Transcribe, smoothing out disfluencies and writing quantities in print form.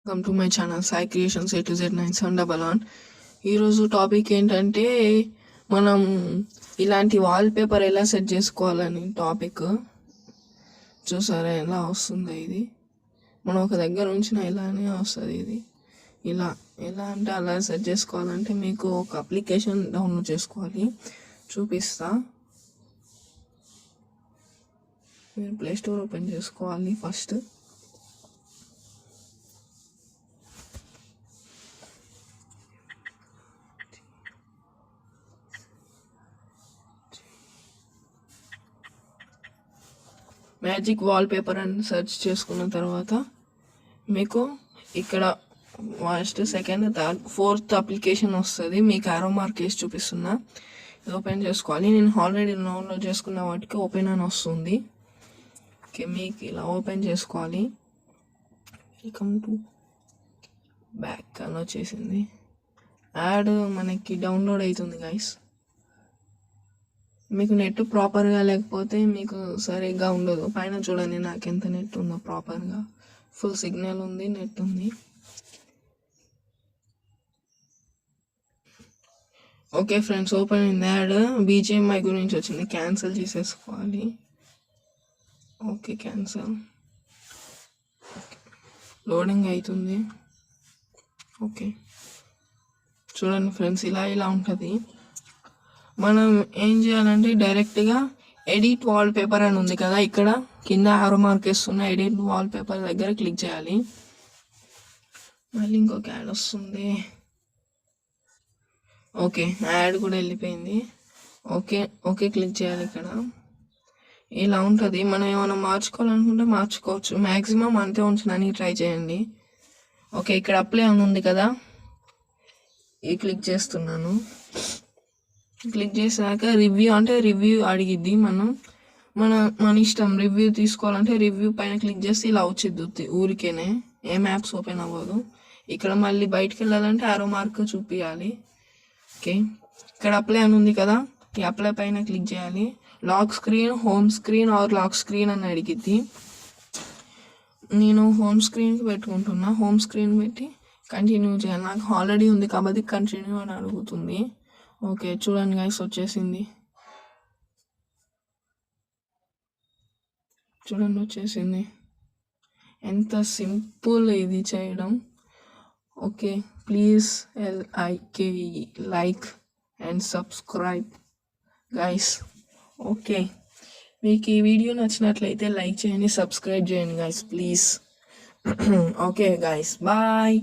Welcome to my channel Sai creations A to Z9711. ఈరోజు topic ఏంటంటే మనం ఇలాంటి వాల్పేపర్ ఎలా సెట్ చేసుకోవాలని టాపిక్. చూసారా ఎలా వస్తుందో ఇది, మనం ఒక దగ్గర ఉంచిన ఇలానే వస్తుంది. ఇది ఎలా అంటే అలా సెట్ చేసుకోవాలంటే మీకు ఒక అప్లికేషన్ డౌన్లోడ్ చేసుకోవాలి, చూపిస్తా. మీరు ప్లే స్టోర్ ఓపెన్ చేసుకోవాలి ఫస్ట్. మ్యాజిక్ వాల్పేపర్ అని సెర్చ్ చేసుకున్న తర్వాత మీకు ఇక్కడ first, second, third, fourth application వస్తుంది. మీకు ఆరో మార్క్ వేసి చూపిస్తున్నా. ఇది ఓపెన్ చేసుకోవాలి. నేను ఆల్రెడీ డౌన్లోడ్ చేసుకున్న వాటికి ఓపెన్ అని వస్తుంది. ఓకే, మీకు ఇలా ఓపెన్ చేసుకోవాలి. వెల్కమ్ టు బ్యాక్ అని వచ్చేసింది. యాడ్ మనకి డౌన్లోడ్ అవుతుంది గైస్. మీకు నెట్ ప్రాపర్గా లేకపోతే మీకు సరిగ్గా ఉండదు. పైన చూడండి నాకు ఎంత నెట్ ఉందో, ప్రాపర్గా ఫుల్ సిగ్నల్ ఉంది, నెట్ ఉంది. ఓకే ఫ్రెండ్స్, ఓపెన్ అయింది. యాడ్ BGMI గురించి వచ్చింది, క్యాన్సిల్ చేసేసుకోవాలి. Okay, cancel. లోడింగ్ అవుతుంది. ఓకే, చూడండి ఫ్రెండ్స్, ఇలా ఉంటుంది. మనం ఏం చేయాలంటే డైరెక్ట్గా ఎడిట్ వాల్పేపర్ అని ఉంది కదా, ఇక్కడ కింద ఆరో మార్క్ వేస్తున్న ఎడిట్ వాల్పేపర్ దగ్గర క్లిక్ చేయాలి. మళ్ళీ ఇంకొక యాడ్ వస్తుంది. ఓకే, యాడ్ కూడా వెళ్ళిపోయింది. ఓకే క్లిక్ చేయాలి. ఇక్కడ ఇలా ఉంటుంది. మనం ఏమైనా మార్చుకోవాలనుకుంటే మార్చుకోవచ్చు. మ్యాక్సిమం అంతే ఉంచడానికి ట్రై చేయండి. ఓకే, ఇక్కడ అప్లై అని ఉంది కదా, ఈ క్లిక్ చేస్తున్నాను. క్లిక్ చేసాక రివ్యూ అంటే రివ్యూ అడిగిద్ది. మన ఇష్టం. రివ్యూ తీసుకోవాలంటే రివ్యూ పైన క్లిక్ చేస్తే ఇలా వచ్చిద్ది ఊరికేనే, ఏం యాప్స్ ఓపెన్ అవ్వదు. ఇక్కడ మళ్ళీ బయటకు వెళ్ళాలంటే ఆరో మార్క్ చూపించాలి. ఓకే, ఇక్కడ అప్లై అని ఉంది కదా, ఈ అప్లై పైన క్లిక్ చేయాలి. Lock screen, home screen or lock screen అని అడిగిద్ది. నేను హోమ్ స్క్రీన్కి పెట్టుకుంటున్నా. హోమ్ స్క్రీన్ పెట్టి కంటిన్యూ చేయాలి. నాకు ఆల్రెడీ ఉంది కాబట్టి కంటిన్యూ అని అడుగుతుంది. ఓకే, చూడండి గైస్, వచ్చేసింది. వచ్చేసింది. ఎంత సింపుల్ ఇది చేయడం. Okay, please LIKE like and subscribe guys. Okay, మీకు ఈ వీడియో నచ్చినట్లయితే లైక్ చేయండి, సబ్స్క్రైబ్ చేయండి guys please. Okay guys, bye.